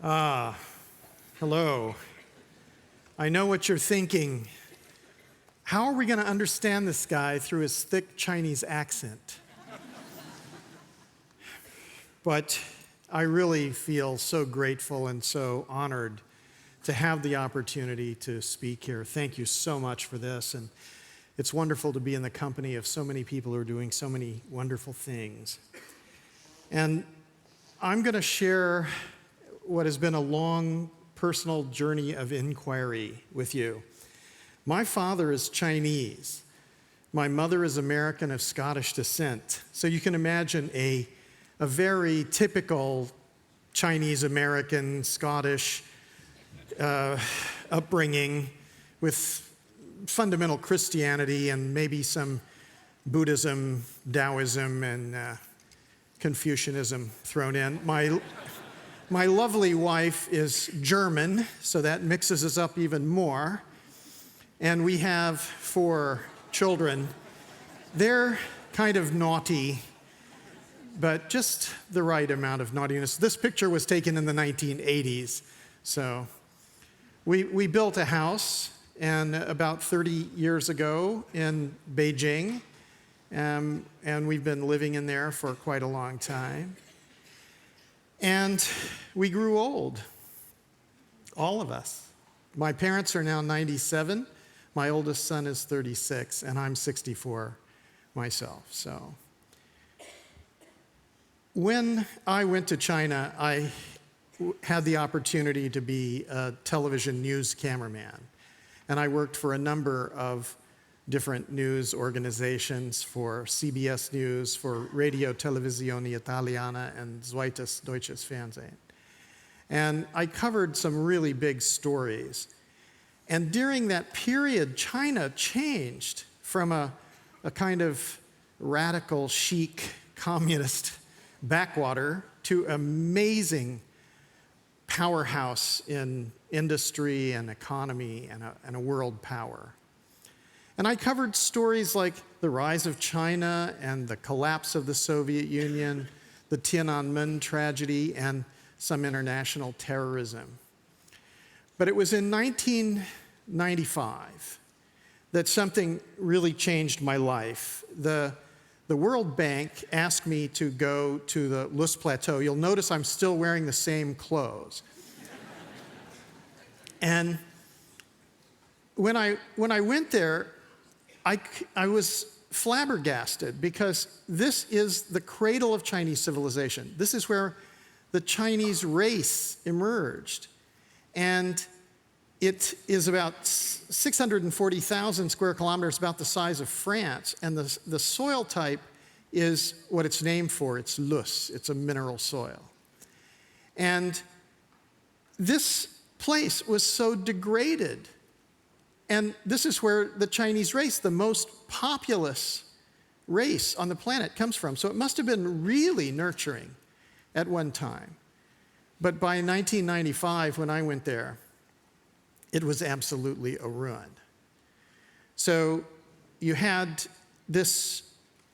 Ah, hello. I know what you're thinking. How are we going to understand this guy through his thick Chinese accent? But I really feel so grateful and so honored to have the opportunity to speak here. Thank you so much for this. And it's wonderful to be in the company of so many people who are doing so many wonderful things. And I'm going to share what has been a long personal journey of inquiry with you. My father is Chinese. My mother is American of Scottish descent. So you can imagine a very typical Chinese-American, Scottish upbringing with fundamental Christianity and maybe some Buddhism, Taoism, and Confucianism thrown in. My lovely wife is German, so that mixes us up even more. And we have 4 children. They're kind of naughty, but just the right amount of naughtiness. This picture was taken in the 1980s. So we built a house and about 30 years ago in Beijing, and we've been living in there for quite a long time. And we grew old, all of us. My parents are now 97. My oldest son is 36, and I'm 64 myself. So when I went to China, I had the opportunity to be a television news cameraman. And I worked for a number of different news organizations, for CBS News, for Radio Televisione Italiana, and Zweites Deutsches Fernsehen. And I covered some really big stories. And during that period, China changed from a kind of radical, chic, communist backwater to amazing powerhouse in industry and economy and a world power. And I covered stories like the rise of China and the collapse of the Soviet Union, the Tiananmen tragedy, and some international terrorism. But it was in 1995 that something really changed my life. The World Bank asked me to go to the Loess Plateau. You'll notice I'm still wearing the same clothes. And when I went there, I was flabbergasted because this is the cradle of Chinese civilization. This is where the Chinese race emerged. And it is about 640,000 square kilometers, about the size of France. And the soil type is what it's named for. It's loess. It's a mineral soil. And this place was so degraded. And this is where the Chinese race, the most populous race on the planet, comes from. So it must have been really nurturing at one time. But by 1995, when I went there, it was absolutely a ruin. So you had this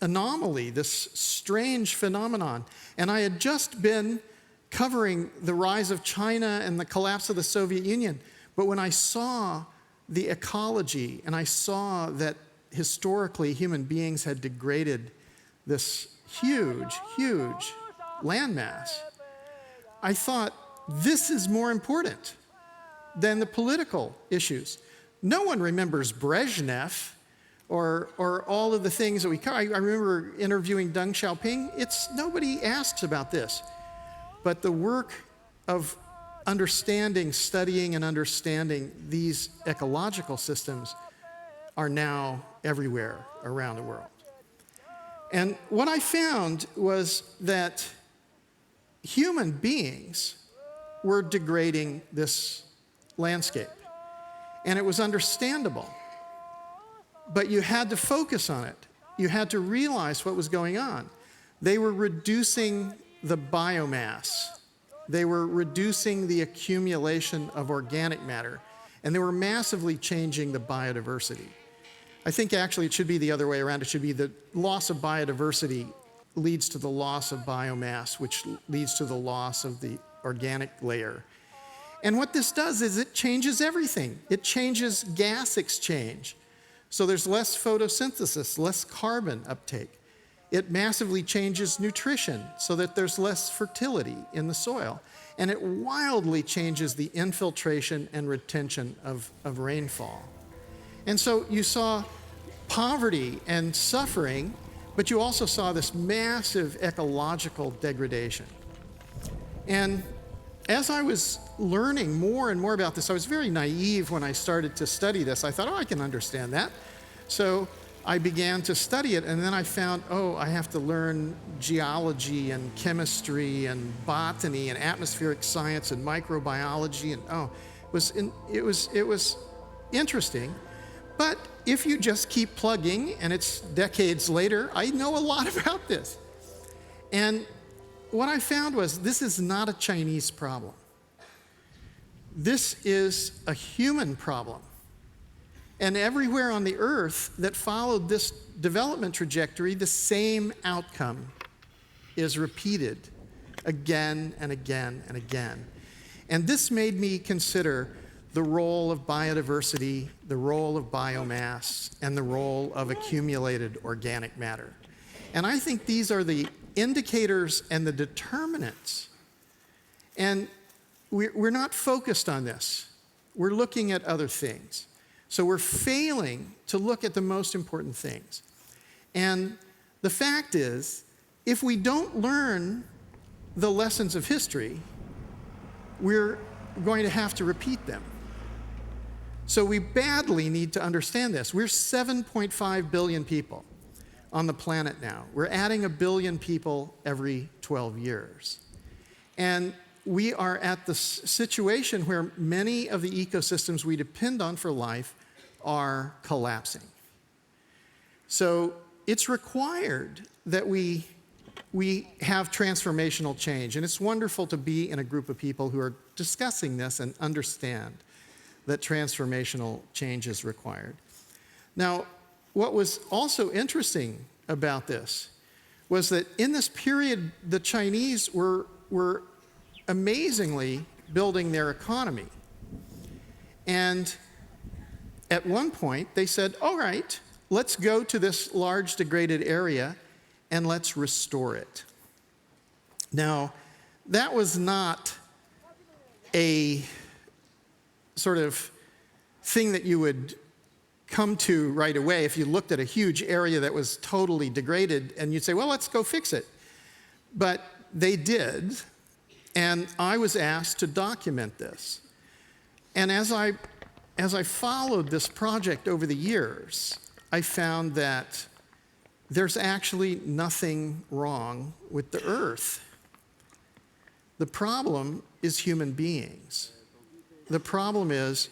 anomaly, this strange phenomenon. And I had just been covering the rise of China and the collapse of the Soviet Union. But when I saw the ecology, and I saw that historically human beings had degraded this huge, huge landmass, I thought, this is more important than the political issues. No one remembers Brezhnev or all of the things that we cover. I remember interviewing Deng Xiaoping. Nobody asks about this. But the work of studying and understanding these ecological systems are now everywhere around the world. And what I found was that human beings were degrading this landscape. And it was understandable. But you had to focus on it. You had to realize what was going on. They were reducing the biomass. They were reducing the accumulation of organic matter, and they were massively changing the biodiversity. I think actually it should be the other way around. It should be the loss of biodiversity leads to the loss of biomass, which leads to the loss of the organic layer. And what this does is it changes everything. It changes gas exchange. So there's less photosynthesis, less carbon uptake. It massively changes nutrition so that there's less fertility in the soil. And it wildly changes the infiltration and retention of rainfall. And so you saw poverty and suffering, but you also saw this massive ecological degradation. And as I was learning more and more about this, I was very naive when I started to study this. I thought, oh, I can understand that. So I began to study it, and then I found, oh, I have to learn geology and chemistry and botany and atmospheric science and microbiology, and it was interesting. But if you just keep plugging, and it's decades later, I know a lot about this. And what I found was this is not a Chinese problem. This is a human problem. And everywhere on the earth that followed this development trajectory, the same outcome is repeated again and again and again. And this made me consider the role of biodiversity, the role of biomass, and the role of accumulated organic matter. And I think these are the indicators and the determinants. And we're not focused on this. We're looking at other things. So we're failing to look at the most important things. And the fact is, if we don't learn the lessons of history, we're going to have to repeat them. So we badly need to understand this. We're 7.5 billion people on the planet now. We're adding 1 billion people every 12 years. And we are at the situation where many of the ecosystems we depend on for life are collapsing. So it's required that we have transformational change. And it's wonderful to be in a group of people who are discussing this and understand that transformational change is required. Now, what was also interesting about this was that in this period, the Chinese were amazingly building their economy. And at one point, they said, all right, let's go to this large degraded area and let's restore it. Now, that was not a sort of thing that you would come to right away if you looked at a huge area that was totally degraded and you'd say, well, let's go fix it. But they did, and I was asked to document this. And as I followed this project over the years, I found that there's actually nothing wrong with the earth. The problem is human beings. The problem is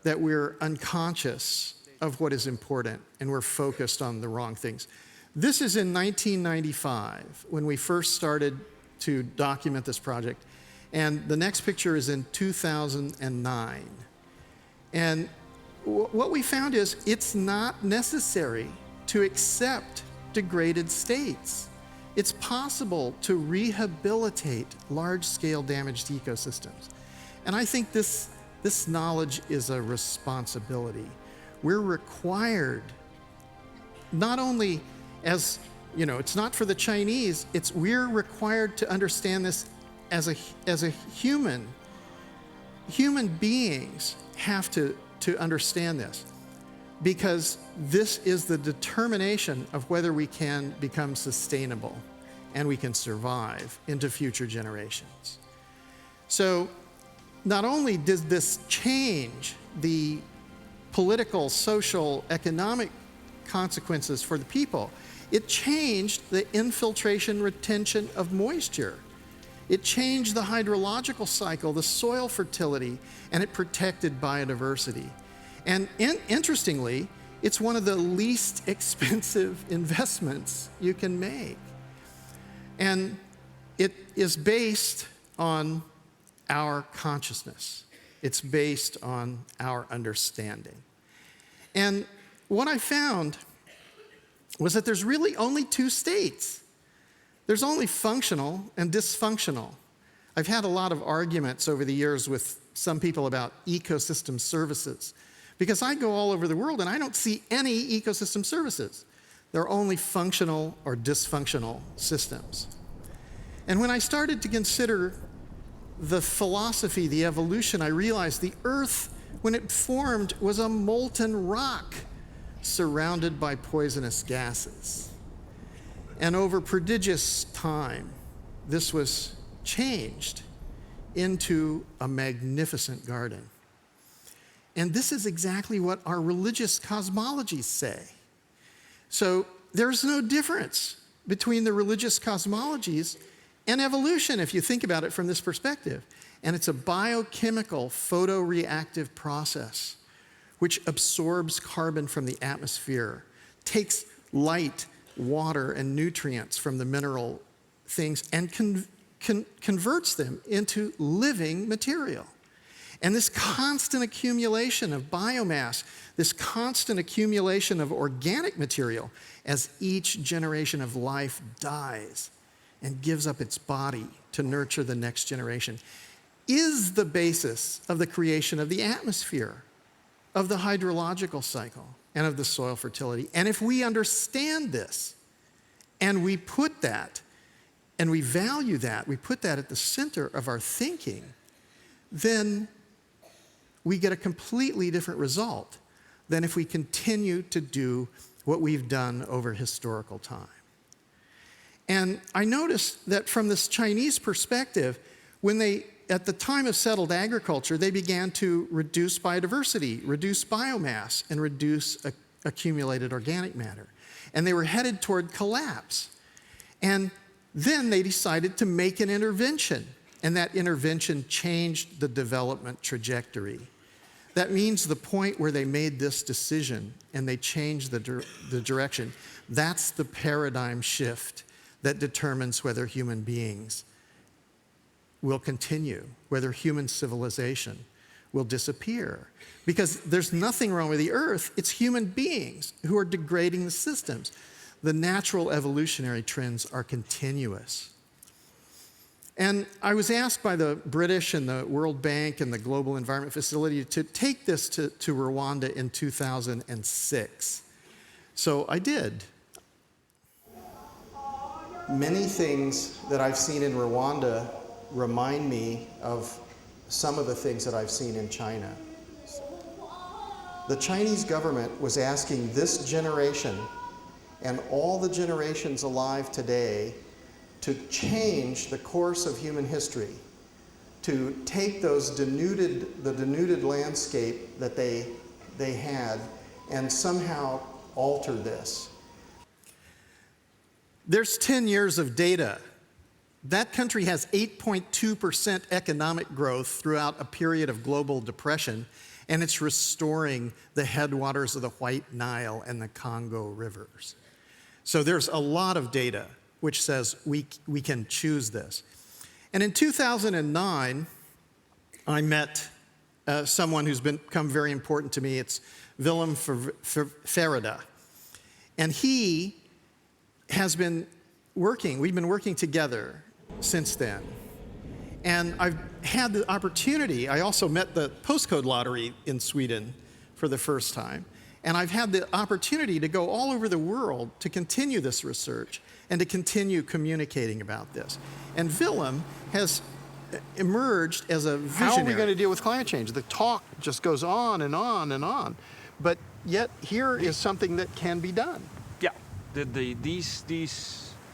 that we're unconscious of what is important, and we're focused on the wrong things. This is in 1995, when we first started to document this project, and the next picture is in 2009. And what we found is it's not necessary to accept degraded states. It's possible to rehabilitate large-scale damaged ecosystems. And I think this knowledge is a responsibility. We're required, not only as, it's not for the Chinese, we're required to understand this as a human. Human beings have to understand this, because this is the determination of whether we can become sustainable and we can survive into future generations. So not only does this change the political, social, economic consequences for the people, it changed the infiltration retention of moisture. It changed the hydrological cycle, the soil fertility, and it protected biodiversity. And interestingly, it's one of the least expensive investments you can make. And it is based on our consciousness. It's based on our understanding. And what I found was that there's really only two states. There's only functional and dysfunctional. I've had a lot of arguments over the years with some people about ecosystem services, because I go all over the world and I don't see any ecosystem services. They're only functional or dysfunctional systems. And when I started to consider the philosophy, the evolution, I realized the Earth, when it formed, was a molten rock surrounded by poisonous gases. And over prodigious time, this was changed into a magnificent garden. And this is exactly what our religious cosmologies say. So there's no difference between the religious cosmologies and evolution, if you think about it from this perspective. And it's a biochemical photoreactive process which absorbs carbon from the atmosphere, takes light, water, and nutrients from the mineral things, and converts them into living material. And this constant accumulation of biomass, this constant accumulation of organic material as each generation of life dies and gives up its body to nurture the next generation, is the basis of the creation of the atmosphere, of the hydrological cycle, and of the soil fertility. And if we understand this, and we put that, and we value that, we put that at the center of our thinking, then we get a completely different result than if we continue to do what we've done over historical time. And I noticed that from this Chinese perspective, when they, at the time of settled agriculture, they began to reduce biodiversity, reduce biomass, and reduce accumulated organic matter. And they were headed toward collapse. And then they decided to make an intervention, and that intervention changed the development trajectory. That means the point where they made this decision and they changed the direction, that's the paradigm shift that determines whether human beings will continue, whether human civilization will disappear. Because there's nothing wrong with the Earth, it's human beings who are degrading the systems. The natural evolutionary trends are continuous. And I was asked by the British and the World Bank and the Global Environment Facility to take this to Rwanda in 2006. So I did. Many things that I've seen in Rwanda remind me of some of the things that I've seen in China. The Chinese government was asking this generation and all the generations alive today to change the course of human history, to take the denuded landscape that they had and somehow alter this. There's 10 years of data. That country has 8.2% economic growth throughout a period of global depression, and it's restoring the headwaters of the White Nile and the Congo rivers. So there's a lot of data which says we can choose this. And in 2009, I met someone who's become very important to me. It's Willem Verda. And he has been working, we've been working together since then. And I've had the opportunity, I also met the postcode lottery in Sweden for the first time. And I've had the opportunity to go all over the world to continue this research and to continue communicating about this. And Willem has emerged as a visionary. How are we going to deal with climate change? The talk just goes on and on and on. But yet here is something that can be done. Yeah, these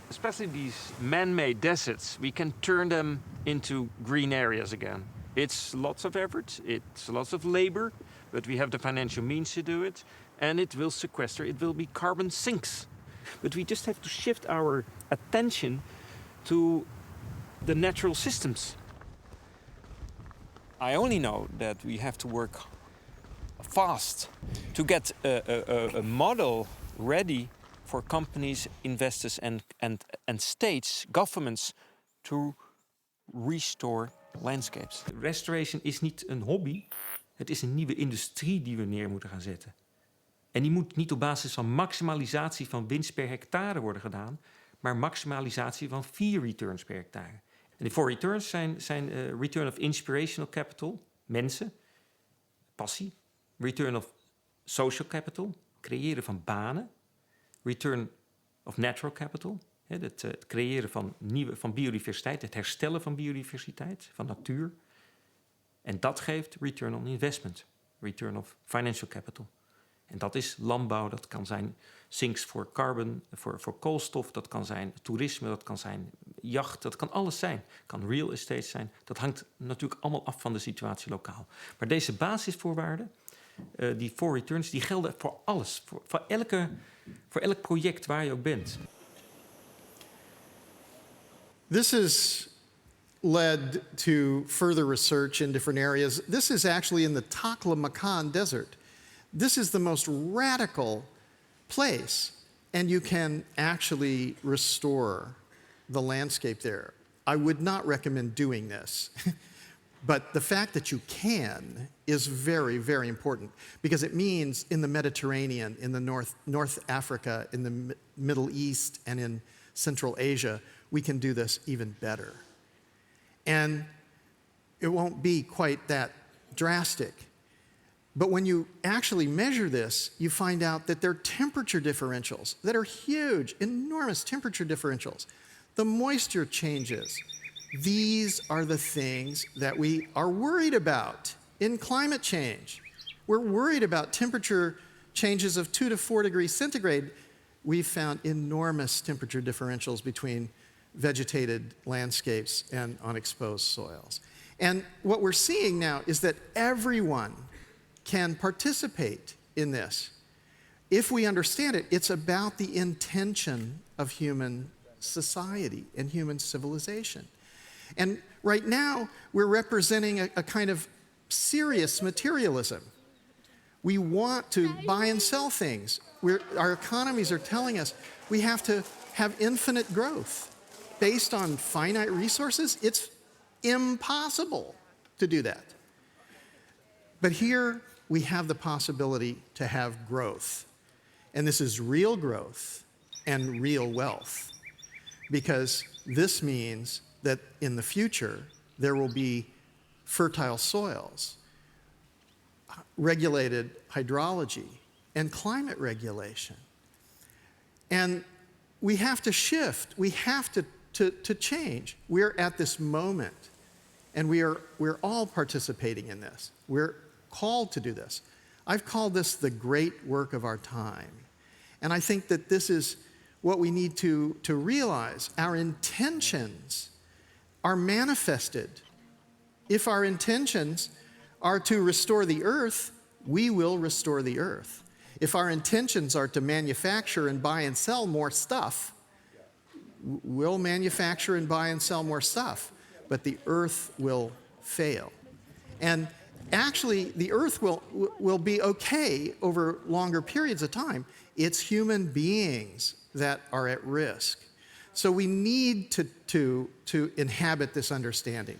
especially these man-made deserts, we can turn them into green areas again. It's lots of effort, it's lots of labor, but we have the financial means to do it, and it will sequester, it will be carbon sinks. But we just have to shift our attention to the natural systems. I only know that we have to work fast to get a model ready for companies, investors and states, governments to restore landscapes. Restoration is niet een hobby, het is een nieuwe industrie die we neer moeten gaan zetten. En die moet niet op basis van maximalisatie van winst per hectare worden gedaan, maar maximalisatie van 4 returns per hectare. En die 4 returns zijn return of inspirational capital, mensen, passie. Return of social capital, creëren van banen. Return of natural capital, het creëren van biodiversiteit, het herstellen van biodiversiteit, van natuur. En dat geeft return on investment, return of financial capital. En dat is landbouw, dat kan zijn sinks voor carbon, voor koolstof, dat kan zijn toerisme, dat kan zijn jacht, dat kan alles zijn. Het kan real estate zijn. Dat hangt natuurlijk allemaal af van de situatie lokaal. Maar deze basisvoorwaarden, die 4 returns, die gelden voor alles. Voor elk project waar je ook bent. This has led to further research in different areas. This is actually in the Taklamakan Desert. This is the most radical place, and you can actually restore the landscape there. I would not recommend doing this, but the fact that you can is very, very important, because it means in the Mediterranean, in the North Africa, in the Middle East, and in Central Asia, we can do this even better. And it won't be quite that drastic. But when you actually measure this, you find out that there are temperature differentials that are huge, enormous temperature differentials. The moisture changes. These are the things that we are worried about in climate change. We're worried about temperature changes of 2 to 4 degrees centigrade. We've found enormous temperature differentials between vegetated landscapes and unexposed soils. And what we're seeing now is that everyone can participate in this. If we understand it, it's about the intention of human society and human civilization. And right now, we're representing a kind of serious materialism. We want to buy and sell things. Our economies are telling us we have to have infinite growth. Based on finite resources, it's impossible to do that. But here we have the possibility to have growth. And this is real growth and real wealth. Because this means that in the future, there will be fertile soils, regulated hydrology, and climate regulation. And we have to shift. We have to change. We're at this moment, and we're all participating in this. We're called to do this. I've called this the great work of our time. And I think that this is what we need to realize. Our intentions are manifested. If our intentions are to restore the earth, we will restore the earth. If our intentions are to manufacture and buy and sell more stuff, we'll manufacture and buy and sell more stuff, but the earth will fail. And actually, the earth will be okay over longer periods of time. It's human beings that are at risk. So we need to inhabit this understanding.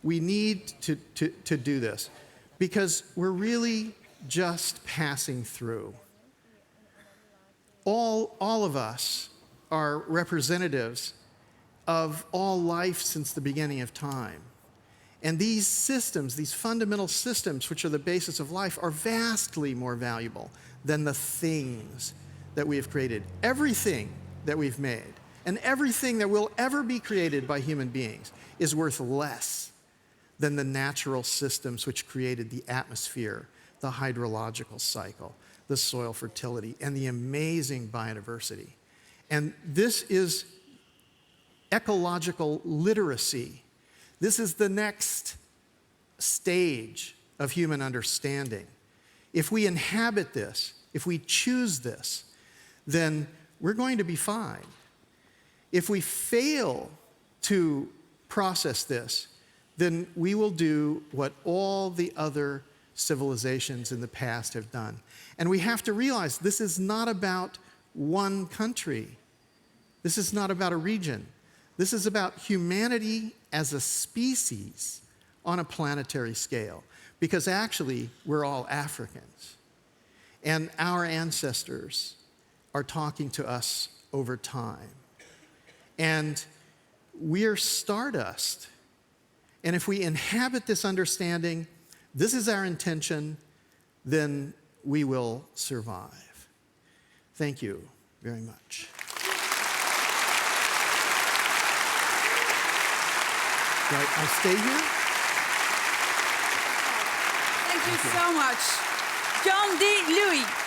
We need to do this because we're really just passing through. All of us are representatives of all life since the beginning of time. And these systems, these fundamental systems, which are the basis of life, are vastly more valuable than the things that we have created. Everything that we've made and everything that will ever be created by human beings is worth less than the natural systems which created the atmosphere, the hydrological cycle, the soil fertility, and the amazing biodiversity. And this is ecological literacy. This is the next stage of human understanding. If we inhabit this, if we choose this, then we're going to be fine. If we fail to process this, then we will do what all the other civilizations in the past have done. And we have to realize this is not about one country. This is not about a region. This is about humanity as a species on a planetary scale. Because actually, we're all Africans. And our ancestors are talking to us over time. And we're stardust. And if we inhabit this understanding, this is our intention, then we will survive. Thank you very much. I stay here? Thank you so much. John Liu.